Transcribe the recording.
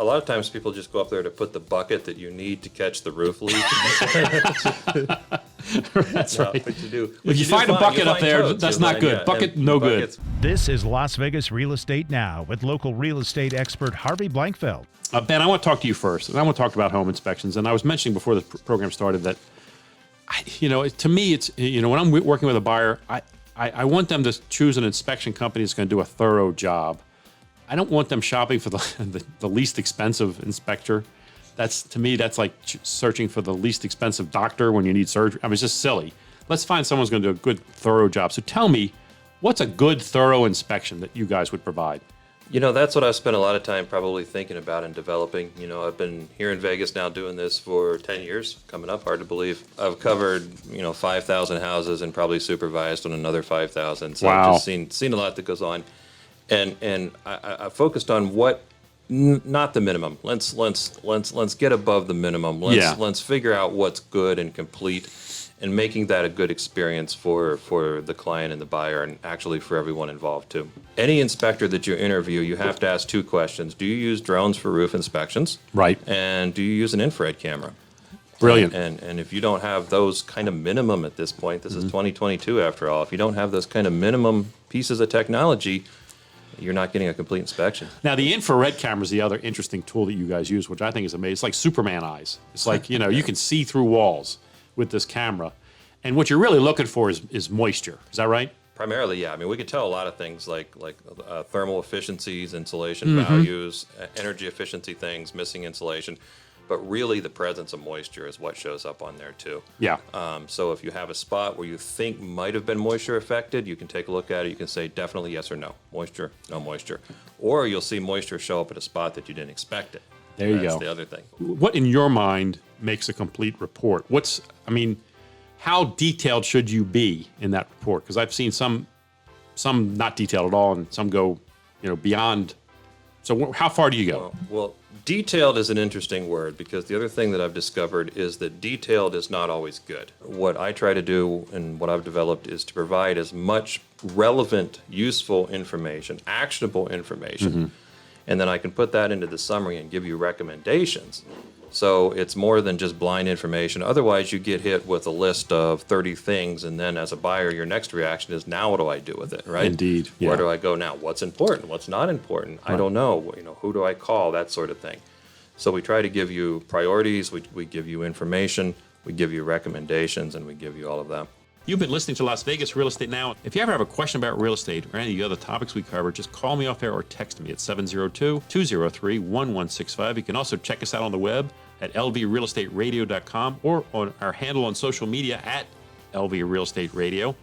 a lot of times people just go up there to put the bucket that you need to catch the roof leak. That's right. But you do. If you find a bucket up there, that's not good. Bucket, no good. This is Las Vegas Real Estate Now with local real estate expert Harvey Blankfeld. Ben, I want to talk to you first, and I want to talk about home inspections. And I was mentioning before the program started that, to me, it's, when I'm working with a buyer, I want them to choose an inspection company that's going to do a thorough job. I don't want them shopping for the least expensive inspector. To me, that's like searching for the least expensive doctor when you need surgery. I mean, it's just silly. Let's find someone who's going to do a good, thorough job. So tell me, what's a good, thorough inspection that you guys would provide? That's what I've spent a lot of time probably thinking about and developing. I've been here in Vegas now doing this for 10 years, coming up, hard to believe. I've covered, 5,000 houses and probably supervised on another 5,000. So wow. I've just seen a lot that goes on. And I focused on not the minimum. Let's get above the minimum. Let's figure out what's good and complete, and making that a good experience for the client and the buyer, and actually for everyone involved too. Any inspector that you interview, you have to ask two questions. Do you use drones for roof inspections? Right. And do you use an infrared camera? Brilliant. And if you don't have those kind of minimum at this point, this is 2022 after all, if you don't have those kind of minimum pieces of technology, you're not getting a complete inspection. Now, the infrared camera is the other interesting tool that you guys use, which I think is amazing. It's like Superman eyes. It's like, you can see through walls with this camera. And what you're really looking for is moisture. Is that right? Primarily, yeah. I mean, we can tell a lot of things like thermal efficiencies, insulation values, energy efficiency things, missing insulation. But really, the presence of moisture is what shows up on there, too. Yeah. So if you have a spot where you think might have been moisture affected, you can take a look at it. You can say definitely yes or no. Moisture, no moisture. Or you'll see moisture show up at a spot that you didn't expect it. There you go. That's the other thing. What, in your mind, makes a complete report? How detailed should you be in that report? Because I've seen some not detailed at all, and some go, beyond. So how far do you go? Well, detailed is an interesting word, because the other thing that I've discovered is that detailed is not always good. What I try to do and what I've developed is to provide as much relevant, useful information, actionable information, and then I can put that into the summary and give you recommendations. So it's more than just blind information. Otherwise, you get hit with a list of 30 things, and then as a buyer, your next reaction is, now what do I do with it, right? Indeed. Yeah. Where do I go now? What's important? What's not important? Right. I don't know. Who do I call? That sort of thing. So we try to give you priorities, we give you information, we give you recommendations, and we give you all of that. You've been listening to Las Vegas Real Estate Now. If you ever have a question about real estate or any of the other topics we cover, just call me off air or text me at 702-203-1165. You can also check us out on the web at lvrealestateradio.com or on our handle on social media at lvrealestateradio.